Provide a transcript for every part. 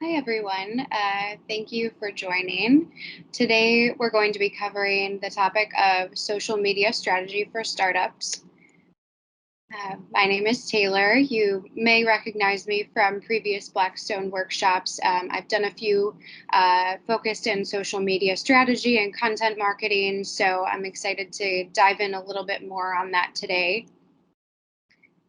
Hi, everyone. Thank you for joining. Today, we're going to be covering the topic of social media strategy for startups. My name is Taylor. You may recognize me from previous Blackstone workshops. I've done a few focused in social media strategy and content marketing, so I'm excited to dive in a little bit more on that today.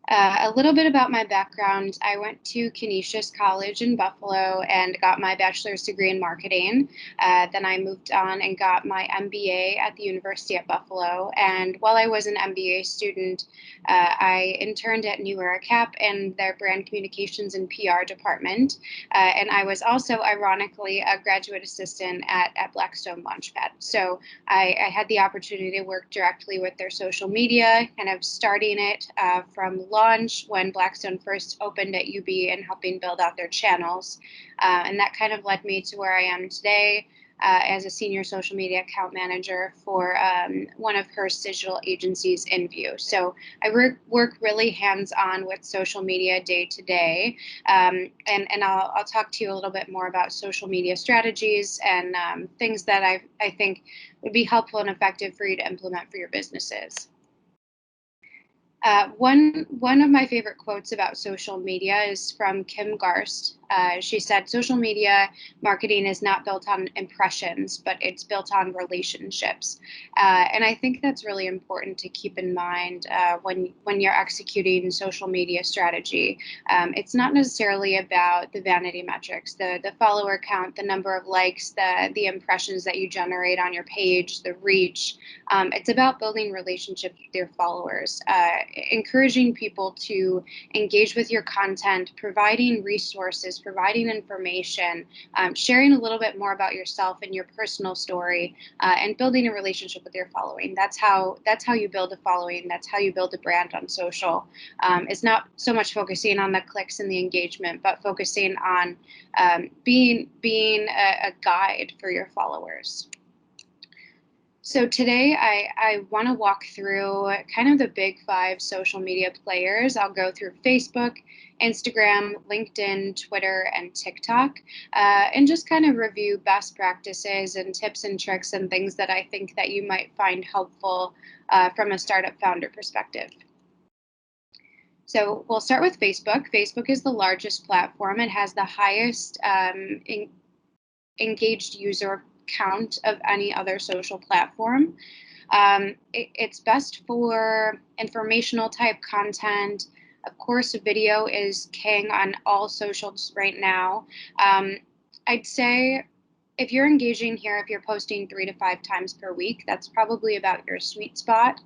A little bit about my background. I went to Canisius College in Buffalo and got my bachelor's degree in marketing. Then I moved on and got my MBA at the University at Buffalo. And while I was an MBA student, I interned at New Era Cap in their brand communications and PR department. And I was also, ironically, a graduate assistant at Blackstone Launchpad. So I had the opportunity to work directly with their social media, kind of starting it from launch when Blackstone first opened at UB and helping build out their channels. And that kind of led me to where I am today as a senior social media account manager for one of Hearst's digital agencies, InView. So I work really hands-on with social media day to day. And I'll talk to you a little bit more about social media strategies and things that I think would be helpful and effective for you to implement for your businesses. One of my favorite quotes about social media is from Kim Garst. She said, "Social media marketing is not built on impressions, but it's built on relationships." And I think that's really important to keep in mind when you're executing social media strategy. It's not necessarily about the vanity metrics, the follower count, the number of likes, the impressions that you generate on your page, the reach. It's about building relationships with your followers, encouraging people to engage with your content, providing resources, providing information, sharing a little bit more about yourself and your personal story, and building a relationship with your following. That's how you build a following. That's how you build a brand on social. It's not so much focusing on the clicks and the engagement, but focusing on being a guide for your followers. So today I want to walk through kind of the big five social media players. I'll go through Facebook, Instagram, LinkedIn, Twitter, and TikTok, and just kind of review best practices and tips and tricks and things that I think that you might find helpful from a startup founder perspective. So we'll start with Facebook. Facebook is the largest platform. It has the highest engaged user count of any other social platform. It's best for informational type content. Of course, video is king on all socials right now. I'd say if you're engaging here, if you're posting 3 to 5 times per week, that's probably about your sweet spot.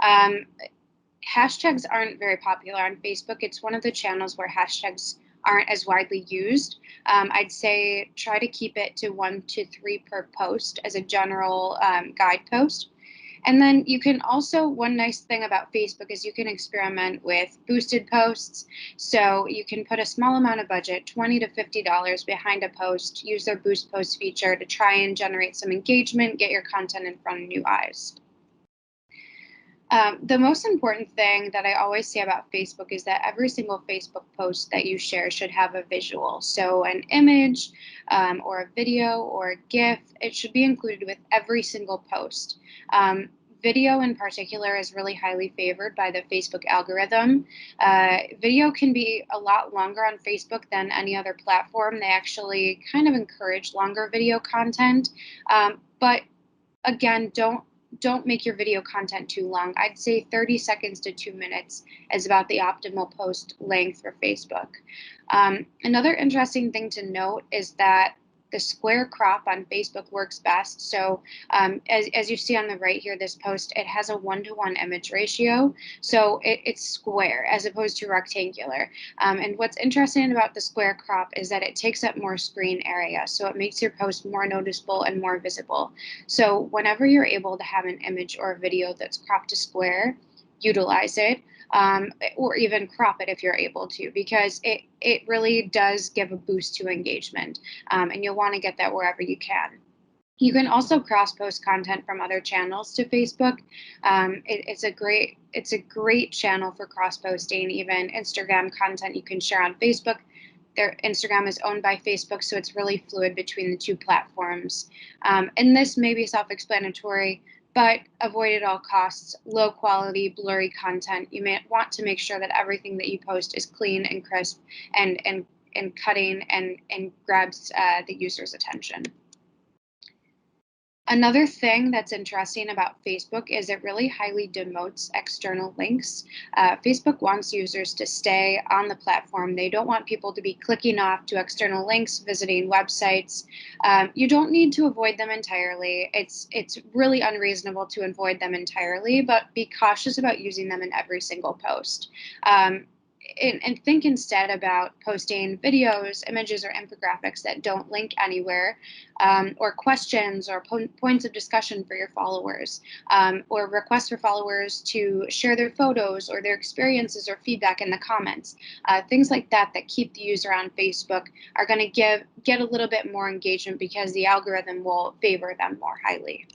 Hashtags aren't very popular on Facebook. It's one of the channels where hashtags aren't as widely used. I'd say try to keep it to 1 to 3 per post as a general guidepost. And then you can also, one nice thing about Facebook is you can experiment with boosted posts. So you can put a small amount of budget, $20 to $50 behind a post, use their boost post feature to try and generate some engagement, get your content in front of new eyes. The most important thing that I always say about Facebook is that every single Facebook post that you share should have a visual. So an image or a video or a GIF, it should be included with every single post. Video in particular is really highly favored by the Facebook algorithm. Video can be a lot longer on Facebook than any other platform. They actually kind of encourage longer video content. But again, don't make your video content too long. I'd say 30 seconds to 2 minutes is about the optimal post length for Facebook. Another interesting thing to note is that the square crop on Facebook works best. So as you see on the right here, this post, it has a 1-to-1 image ratio. So it's square as opposed to rectangular. And what's interesting about the square crop is that it takes up more screen area. So it makes your post more noticeable and more visible. So whenever you're able to have an image or a video that's cropped to square, utilize it. Or even crop it if you're able to, because it really does give a boost to engagement, and you'll want to get that wherever you can. You can also cross-post content from other channels to Facebook. It's a great channel for cross-posting. Even Instagram content you can share on Facebook. Their Instagram is owned by Facebook, so it's really fluid between the two platforms. And this may be self-explanatory, but avoid at all costs low quality, blurry content. You may want to make sure that everything that you post is clean and crisp and cutting and grabs the user's attention. Another thing that's interesting about Facebook is it really highly demotes external links. Facebook wants users to stay on the platform. They don't want people to be clicking off to external links, visiting websites. You don't need to avoid them entirely. It's really unreasonable to avoid them entirely, but be cautious about using them in every single post. And think instead about posting videos, images, or infographics that don't link anywhere, or questions or points of discussion for your followers, or requests for followers to share their photos or their experiences or feedback in the comments. Things like that that keep the user on Facebook are going to get a little bit more engagement because the algorithm will favor them more highly.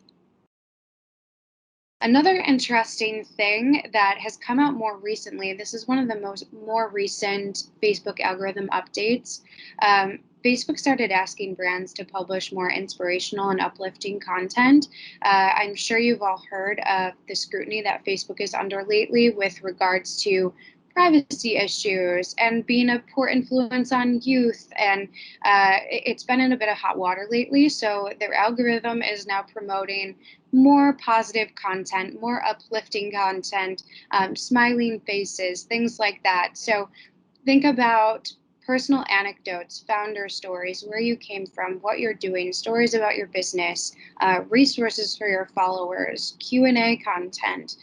Another interesting thing that has come out more recently, this is one of the more recent Facebook algorithm updates. Facebook started asking brands to publish more inspirational and uplifting content. I'm sure you've all heard of the scrutiny that Facebook is under lately with regards to privacy issues and being a poor influence on youth. And it's been in a bit of hot water lately. So their algorithm is now promoting more positive content, more uplifting content, smiling faces, things like that. So think about personal anecdotes, founder stories, where you came from, what you're doing, stories about your business, resources for your followers, Q&A content.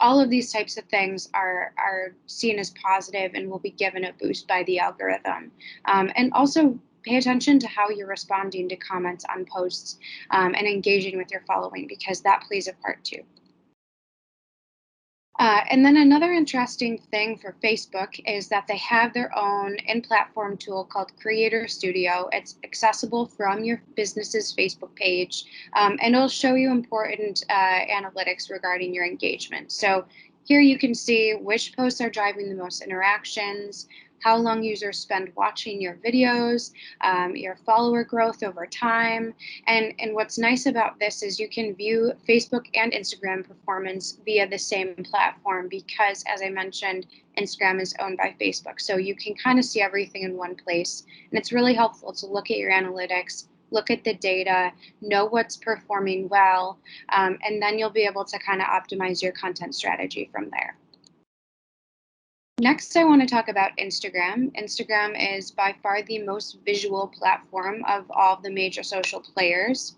All of these types of things are seen as positive and will be given a boost by the algorithm. And also pay attention to how you're responding to comments on posts and engaging with your following, because that plays a part too. And then another interesting thing for Facebook is that they have their own in-platform tool called Creator Studio. It's accessible from your business's Facebook page, and it'll show you important analytics regarding your engagement. So here you can see which posts are driving the most interactions, how long users spend watching your videos, your follower growth over time. And what's nice about this is you can view Facebook and Instagram performance via the same platform because, as I mentioned, Instagram is owned by Facebook. So you can kind of see everything in one place. And it's really helpful to look at your analytics, look at the data, know what's performing well, and then you'll be able to kind of optimize your content strategy from there. Next, I want to talk about Instagram. Instagram is by far the most visual platform of all of the major social players.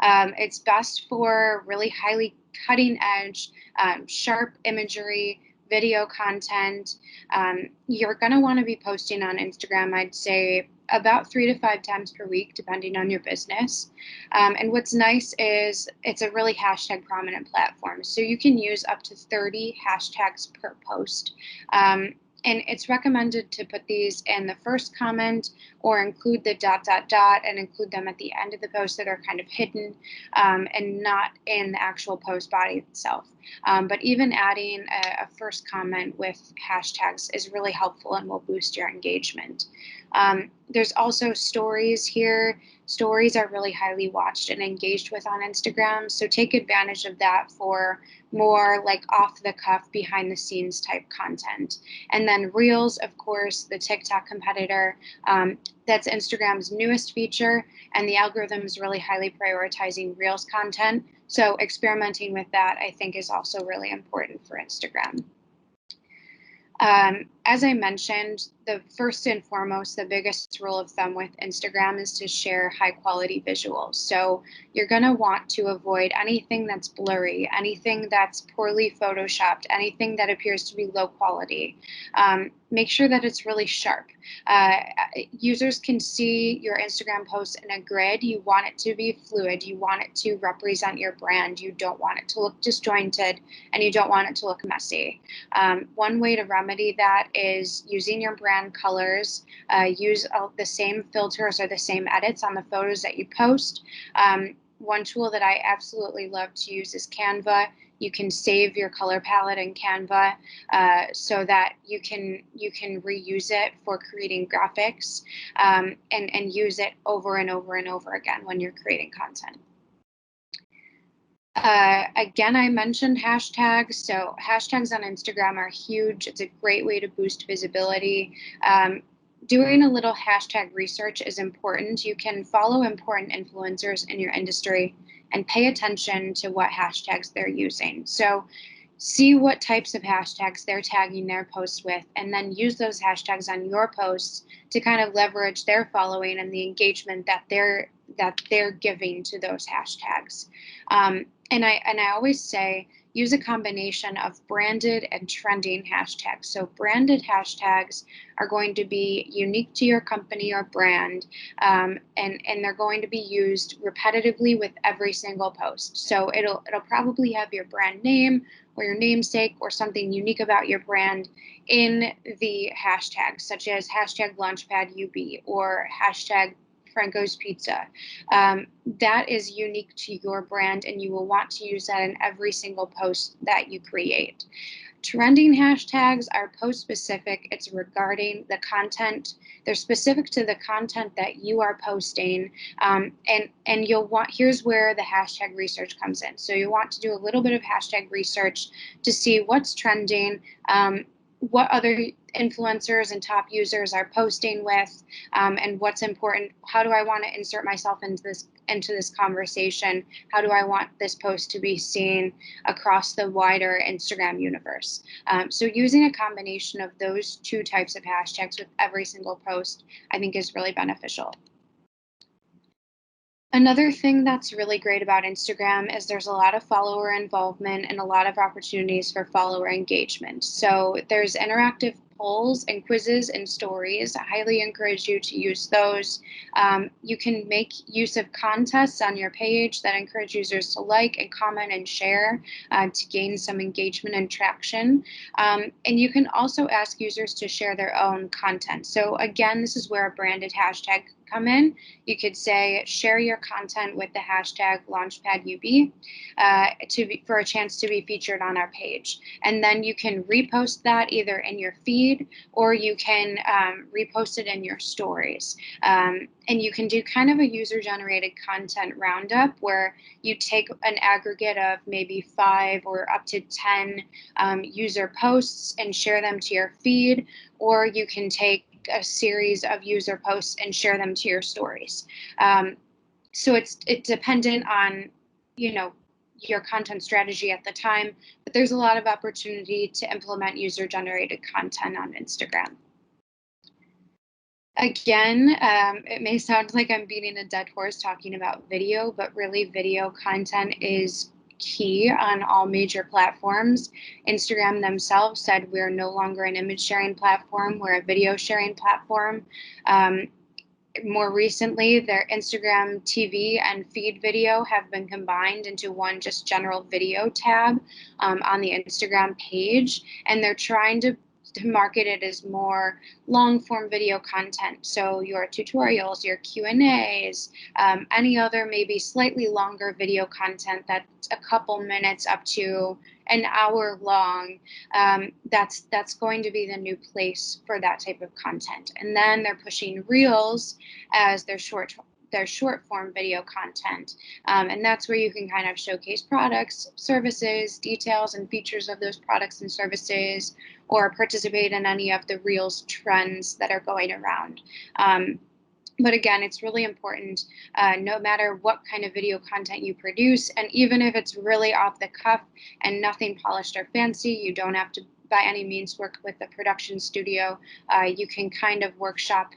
It's best for really highly cutting edge, sharp imagery, video content. You're going to want to be posting on Instagram, I'd say, about 3 to 5 times per week, depending on your business. And what's nice is it's a really hashtag prominent platform. So you can use up to 30 hashtags per post. And it's recommended to put these in the first comment or include the ... and include them at the end of the post that are kind of hidden and not in the actual post body itself. But even adding a first comment with hashtags is really helpful and will boost your engagement. There's also stories here. Stories are really highly watched and engaged with on Instagram, so take advantage of that for more like off the cuff, behind the scenes type content. And then Reels, of course, the TikTok competitor, that's Instagram's newest feature, and the algorithm is really highly prioritizing Reels content. So experimenting with that, I think, is also really important for Instagram. As I mentioned, the first and foremost, the biggest rule of thumb with Instagram is to share high quality visuals. So you're going to want to avoid anything that's blurry, anything that's poorly photoshopped, anything that appears to be low quality. Make sure that it's really sharp. Users can see your Instagram post in a grid. You want it to be fluid. You want it to represent your brand. You don't want it to look disjointed, and you don't want it to look messy. One way to remedy that is using your brand colors. Use the same filters or the same edits on the photos that you post. One tool that I absolutely love to use is Canva. You can save your color palette in Canva so that you can reuse it for creating graphics and use it over and over and over again when you're creating content. Again, I mentioned hashtags. So hashtags on Instagram are huge. It's a great way to boost visibility. Doing a little hashtag research is important. You can follow important influencers in your industry and pay attention to what hashtags they're using. So see what types of hashtags they're tagging their posts with, and then use those hashtags on your posts to kind of leverage their following and the engagement that they're giving to those hashtags. And I always say use a combination of branded and trending hashtags. So branded hashtags are going to be unique to your company or brand, and they're going to be used repetitively with every single post. So it'll probably have your brand name or your namesake or something unique about your brand in the hashtags, such as hashtag launchpadub or hashtag Franco's Pizza. That is unique to your brand, and you will want to use that in every single post that you create. Trending hashtags are post specific. It's regarding the content. They're specific to the content that you are posting. And you'll want, here's where the hashtag research comes in. So you want to do a little bit of hashtag research to see what's trending, what other influencers and top users are posting with, and what's important. How do I want to insert myself into this conversation? How do I want this post to be seen across the wider Instagram universe? So using a combination of those two types of hashtags with every single post, I think is really beneficial. Another thing that's really great about Instagram is there's a lot of follower involvement and a lot of opportunities for follower engagement. So there's interactive polls and quizzes and stories. I highly encourage you to use those. You can make use of contests on your page that encourage users to like and comment and share to gain some engagement and traction. And you can also ask users to share their own content. So again, this is where a branded hashtag come in. You could say share your content with the hashtag launchpadub for a chance to be featured on our page. And then you can repost that either in your feed or you can repost it in your stories. And you can do kind of a user-generated content roundup where you take an aggregate of maybe 5 or up to 10 user posts and share them to your feed, or you can take a series of user posts and share them to your stories. So it's dependent on, your content strategy at the time, but there's a lot of opportunity to implement user-generated content on Instagram. Again, it may sound like I'm beating a dead horse talking about video, but really video content is key on all major platforms. Instagram themselves said we're no longer an image sharing platform, we're a video sharing platform. More recently, their Instagram TV and feed video have been combined into one just general video tab on the Instagram page, and they're trying to market it as more long form video content. So your tutorials, your Q&As, any other maybe slightly longer video content that's a couple minutes up to an hour long, that's going to be the new place for that type of content. And then they're pushing Reels as their short form video content. And that's where you can kind of showcase products, services, details, and features of those products and services, or participate in any of the Reels trends that are going around. But again, it's really important, no matter what kind of video content you produce, and even if it's really off the cuff and nothing polished or fancy, you don't have to by any means work with a production studio. You can kind of workshop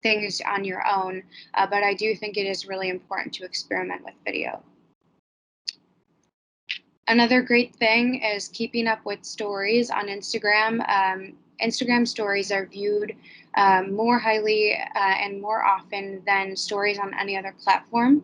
things on your own, but I do think it is really important to experiment with video. Another great thing is keeping up with stories on Instagram. Instagram stories are viewed more highly and more often than stories on any other platform.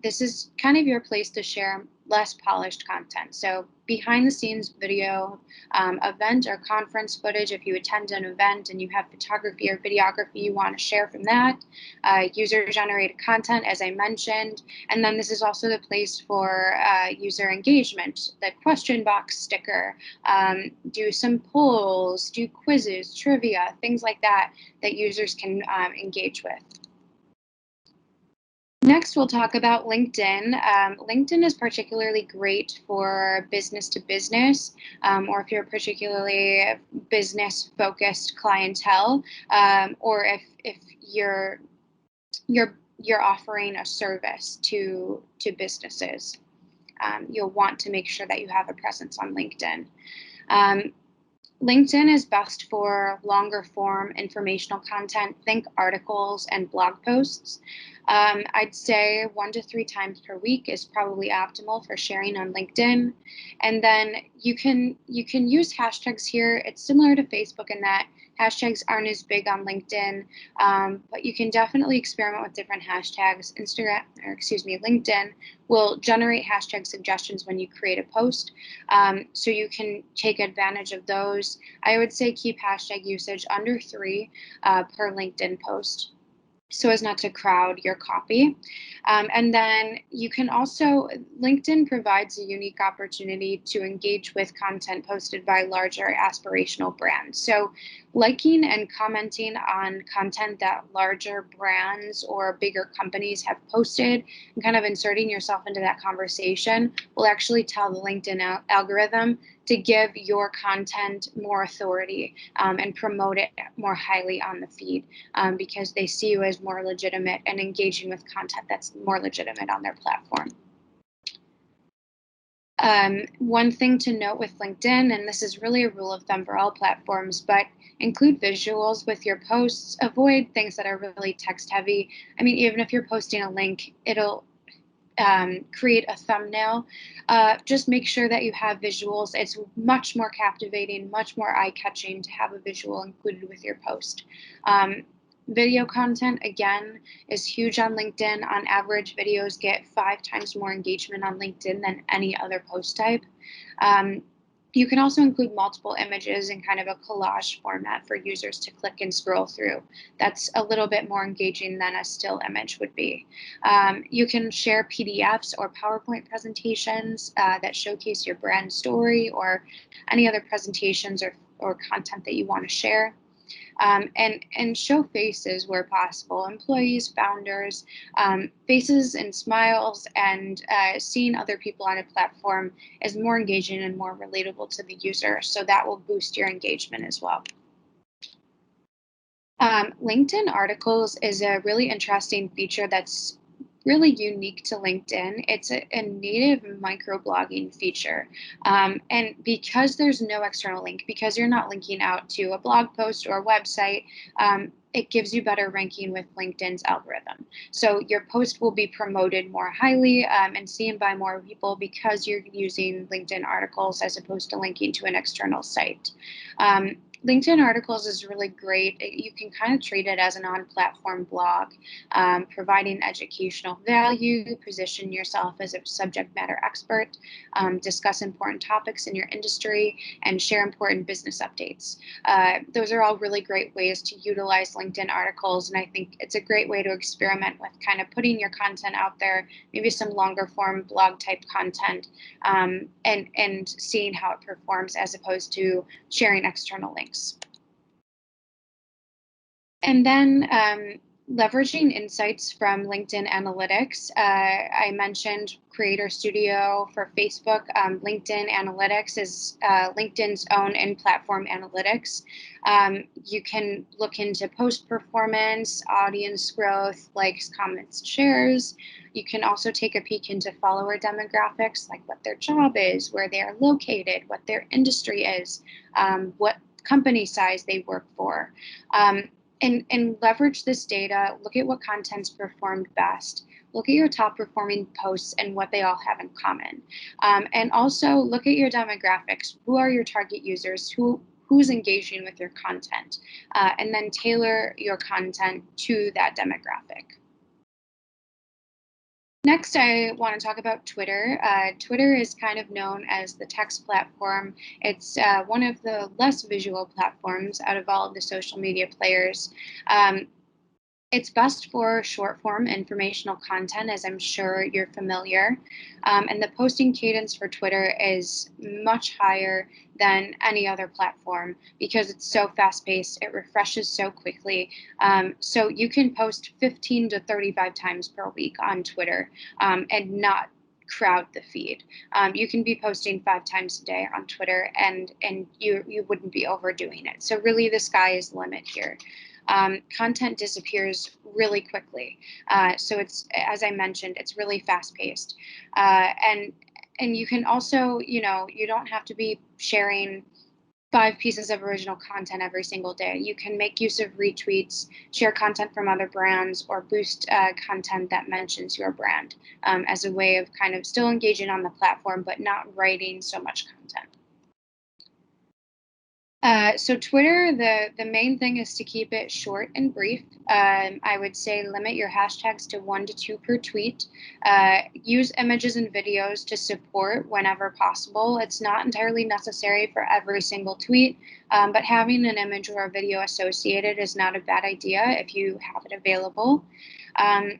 This is kind of your place to share less polished content. So behind the scenes video, event or conference footage if you attend an event and you have photography or videography you want to share from that, user generated content, as I mentioned. And then this is also the place for user engagement, the question box sticker, do some polls, do quizzes, trivia, things like that that users can engage with. Next, we'll talk about LinkedIn. LinkedIn is particularly great for business to business, or if you're particularly business focused clientele, or if you're offering a service to businesses. You'll want to make sure that you have a presence on LinkedIn. Um, LinkedIn is best for longer form informational content, think articles and blog posts. I'd say 1 to 3 times per week is probably optimal for sharing on LinkedIn. And then you can use hashtags here. It's similar to Facebook in that hashtags aren't as big on LinkedIn, but you can definitely experiment with different hashtags. LinkedIn will generate hashtag suggestions when you create a post, so you can take advantage of those. I would say keep hashtag usage under 3 per LinkedIn post, so as not to crowd your copy. And then you can also, LinkedIn provides a unique opportunity to engage with content posted by larger aspirational brands. So liking and commenting on content that larger brands or bigger companies have posted and kind of inserting yourself into that conversation will actually tell the LinkedIn algorithm to give your content more authority, and promote it more highly on the feed, because they see you as more legitimate and engaging with content that's more legitimate on their platform. One thing to note with LinkedIn, and this is really a rule of thumb for all platforms, but include visuals with your posts. Avoid things that are really text heavy. I mean, even if you're posting a link, it'll create a thumbnail. Just make sure that you have visuals. It's much more captivating, much more eye-catching to have a visual included with your post. Video content, again, is huge on LinkedIn. On average, videos get 5 times more engagement on LinkedIn than any other post type. You can also include multiple images in kind of a collage format for users to click and scroll through. That's a little bit more engaging than a still image would be. You can share PDFs or PowerPoint presentations that showcase your brand story or any other presentations or content that you want to share. And show faces where possible, employees, founders, faces and smiles, and seeing other people on a platform is more engaging and more relatable to the user. So that will boost your engagement as well. LinkedIn articles is a really interesting feature that's really unique to LinkedIn. It's a native microblogging feature. And because there's no external link, because you're not linking out to a blog post or a website, it gives you better ranking with LinkedIn's algorithm. So your post will be promoted more highly, and seen by more people because you're using LinkedIn articles as opposed to linking to an external site. LinkedIn articles is really great. You can kind of treat it as an on-platform blog, providing educational value, position yourself as a subject matter expert, discuss important topics in your industry, and share important business updates. Those are all really great ways to utilize LinkedIn articles, and I think it's a great way to experiment with kind of putting your content out there, maybe some longer form blog type content, and seeing how it performs as opposed to sharing external links. And then leveraging insights from LinkedIn Analytics. I mentioned Creator Studio for Facebook. LinkedIn Analytics is LinkedIn's own in-platform analytics. You can look into post performance, audience growth, likes, comments, shares. You can also take a peek into follower demographics, like what their job is, where they are located, what their industry is, what company size they work for. And leverage this data, look at what content's performed best, look at your top performing posts and what they all have in common. And also look at your demographics. Who are your target users? Who's engaging with your content? And then tailor your content to that demographic. Next, I want to talk about Twitter. Twitter is kind of known as the text platform. It's one of the less visual platforms out of all of the social media players. Um, it's best for short form informational content, as I'm sure you're familiar. And the posting cadence for Twitter is much higher than any other platform because it's so fast paced, it refreshes so quickly. So you can post 15 to 35 times per week on Twitter and not crowd the feed. You can be posting 5 times a day on Twitter and you wouldn't be overdoing it. So really the sky is the limit here. Content disappears really quickly. So it's, as I mentioned, it's really fast paced. And you can also, you don't have to be sharing 5 pieces of original content every single day. You can make use of retweets, share content from other brands, or boost content that mentions your brand as a way of kind of still engaging on the platform, but not writing so much content. So Twitter, the main thing is to keep it short and brief. I would say limit your hashtags to 1 to 2 per tweet. Use images and videos to support whenever possible. It's not entirely necessary for every single tweet, but having an image or a video associated is not a bad idea if you have it available. Um,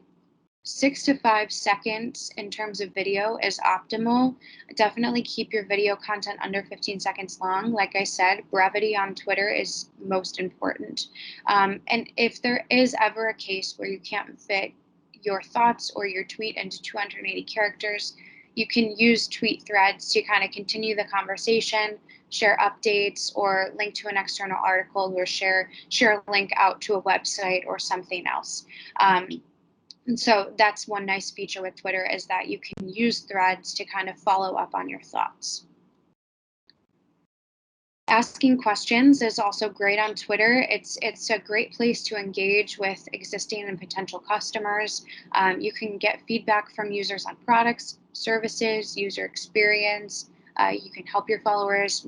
6 to 5 seconds in terms of video is optimal. Definitely keep your video content under 15 seconds long. Like I said, brevity on Twitter is most important. And if there is ever a case where you can't fit your thoughts or your tweet into 280 characters, you can use tweet threads to kind of continue the conversation, share updates, or link to an external article, or share a link out to a website or something else. Um, and so that's one nice feature with Twitter is that you can use threads to kind of follow up on your thoughts. Asking questions is also great on Twitter. It's a great place to engage with existing and potential customers. You can get feedback from users on products, services, user experience. You can help your followers.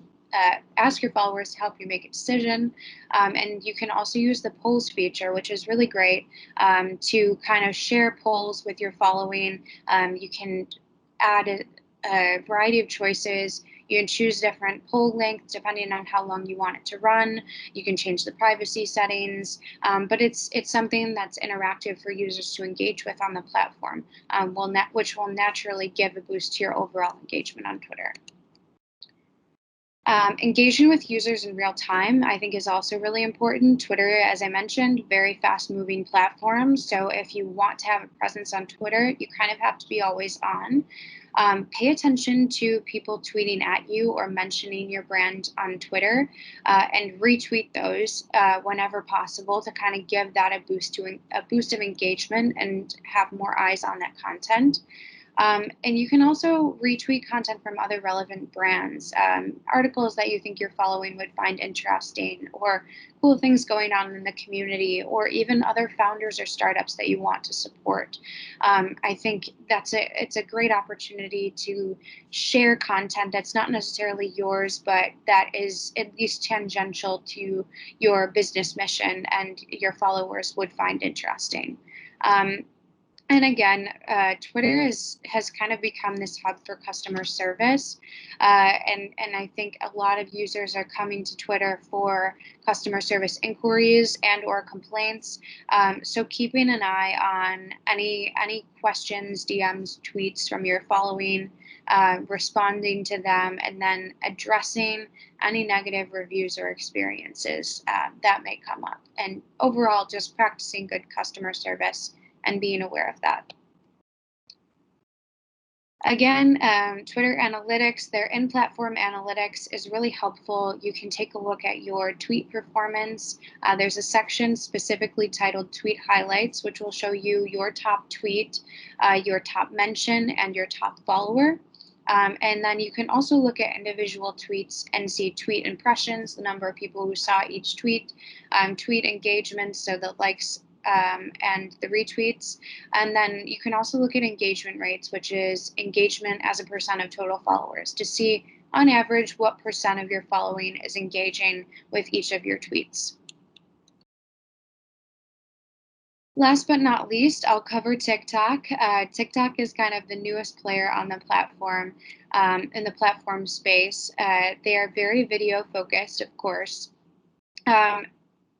Ask your followers to help you make a decision. And you can also use the polls feature, which is really great to kind of share polls with your following. You can add a variety of choices. You can choose different poll lengths depending on how long you want it to run. You can change the privacy settings, but it's something that's interactive for users to engage with on the platform, which will naturally give a boost to your overall engagement on Twitter. Engaging with users in real time, I think, is also really important. Twitter, as I mentioned, very fast moving platform. So if you want to have a presence on Twitter, you kind of have to be always on. Pay attention to people tweeting at you or mentioning your brand on Twitter and retweet those whenever possible to kind of give that a boost of engagement and have more eyes on that content. And you can also retweet content from other relevant brands, articles that you think your following would find interesting, or cool things going on in the community, or even other founders or startups that you want to support. I think it's a great opportunity to share content that's not necessarily yours, but that is at least tangential to your business mission and your followers would find interesting. Um, and again, Twitter has kind of become this hub for customer service, and I think a lot of users are coming to Twitter for customer service inquiries and or complaints. So keeping an eye on any questions, DMs, tweets from your following, responding to them, and then addressing any negative reviews or experiences that may come up. And overall, just practicing good customer service and being aware of that. Again, Twitter analytics, their in platform analytics is really helpful. You can take a look at your tweet performance. There's a section specifically titled Tweet Highlights, which will show you your top tweet, your top mention, and your top follower. And then you can also look at individual tweets and see tweet impressions, the number of people who saw each tweet, tweet engagements, so the likes and the retweets. And then you can also look at engagement rates, which is engagement as a percent of total followers, to see on average what percent of your following is engaging with each of your tweets. Last but not least, I'll cover TikTok. TikTok is kind of the newest player on the platform, in the platform space. They are very video focused, of course. Um,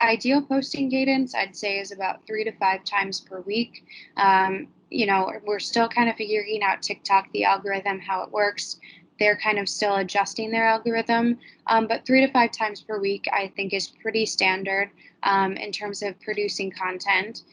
Ideal posting cadence, I'd say, is about 3 to 5 times per week. We're still kind of figuring out TikTok, the algorithm, how it works. They're kind of still adjusting their algorithm, but 3 to 5 times per week, I think, is pretty standard in terms of producing content.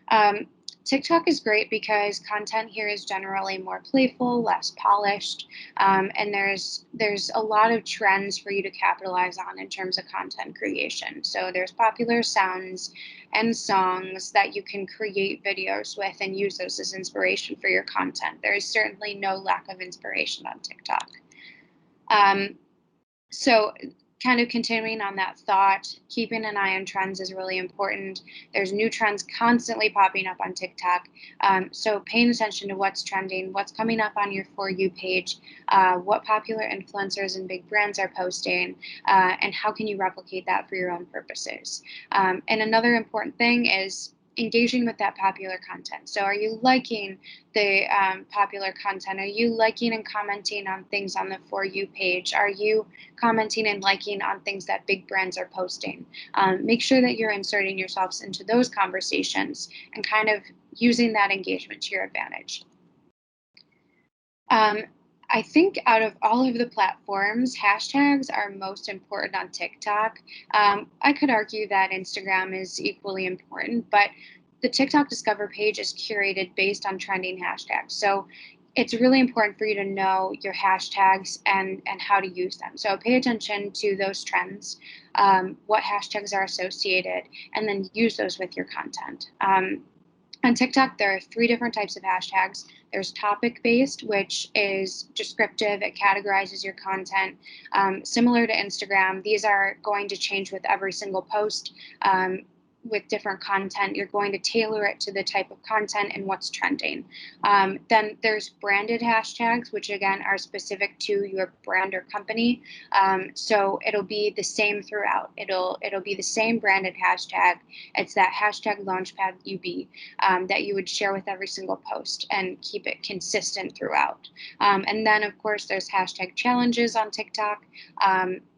Um, TikTok is great because content here is generally more playful, less polished, and there's a lot of trends for you to capitalize on in terms of content creation. So there's popular sounds and songs that you can create videos with and use those as inspiration for your content. There is certainly no lack of inspiration on TikTok. Um, so, kind of continuing on that thought, keeping an eye on trends is really important. There's new trends constantly popping up on TikTok. So, paying attention to what's trending, what's coming up on your For You page, what popular influencers and big brands are posting, and how can you replicate that for your own purposes. And another important thing is engaging with that popular content. So, are you liking the popular content? Are you liking and commenting on things on the For You page? Are you commenting and liking on things that big brands are posting? Make sure that you're inserting yourselves into those conversations and kind of using that engagement to your advantage. Um, I think out of all of the platforms, hashtags are most important on TikTok. I could argue that Instagram is equally important, but the TikTok Discover page is curated based on trending hashtags. So it's really important for you to know your hashtags and how to use them. So pay attention to those trends, what hashtags are associated, and then use those with your content. On TikTok, there are three different types of hashtags. There's topic based, which is descriptive, it categorizes your content. Similar to Instagram, these are going to change with every single post. With different content, you're going to tailor it to the type of content and what's trending. Then there's branded hashtags, which again are specific to your brand or company. So it'll be the same throughout. It'll be the same branded hashtag. It's that hashtag Launchpad UB that you would share with every single post and keep it consistent throughout. And then, of course, there's hashtag challenges on TikTok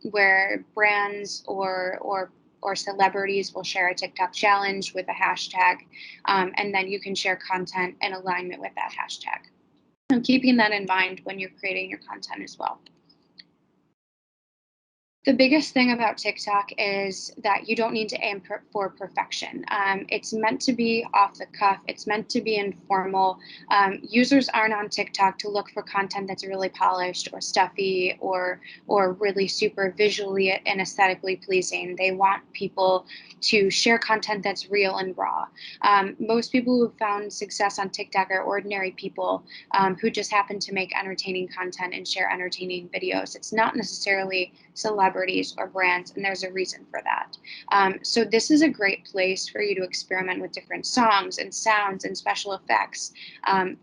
where brands or celebrities will share a TikTok challenge with a hashtag, and then you can share content in alignment with that hashtag. And keeping that in mind when you're creating your content as well. The biggest thing about TikTok is that you don't need to aim for perfection. It's meant to be off the cuff. It's meant to be informal. Users aren't on TikTok to look for content that's really polished or stuffy or really super visually and aesthetically pleasing. They want people to share content that's real and raw. Most people who have found success on TikTok are ordinary people who just happen to make entertaining content and share entertaining videos. It's not necessarily celebrities or brands, and there's a reason for that. So this is a great place for you to experiment with different songs and sounds and special effects,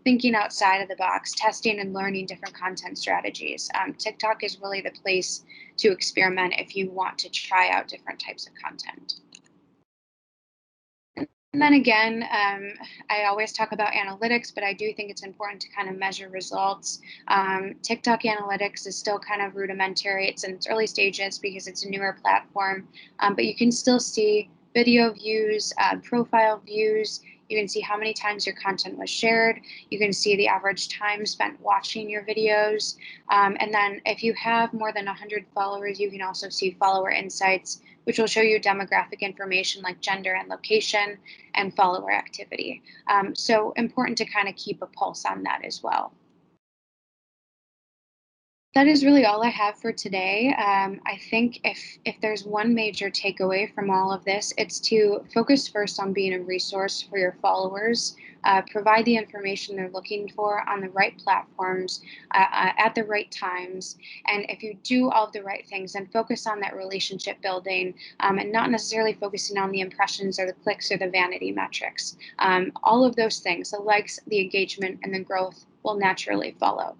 thinking outside of the box, testing and learning different content strategies. TikTok is really the place to experiment if you want to try out different types of content. And then again, I always talk about analytics, but I do think it's important to kind of measure results. TikTok analytics is still kind of rudimentary. It's in its early stages because it's a newer platform, but you can still see video views, profile views. You can see how many times your content was shared. You can see the average time spent watching your videos. And then if you have more than 100 followers, you can also see follower insights, which will show you demographic information like gender and location and follower activity. So important to kind of keep a pulse on that as well. That is really all I have for today. I think if there's one major takeaway from all of this, it's to focus first on being a resource for your followers, provide the information they're looking for on the right platforms at the right times, and if you do all of the right things, then focus on that relationship building and not necessarily focusing on the impressions or the clicks or the vanity metrics. All of those things, the likes, the engagement, and the growth will naturally follow.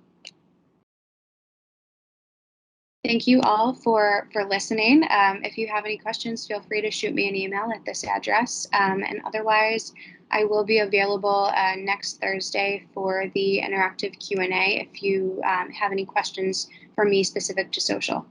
Thank you all for listening. If you have any questions, feel free to shoot me an email at this address. And otherwise, I will be available next Thursday for the interactive Q&A if you have any questions for me specific to social.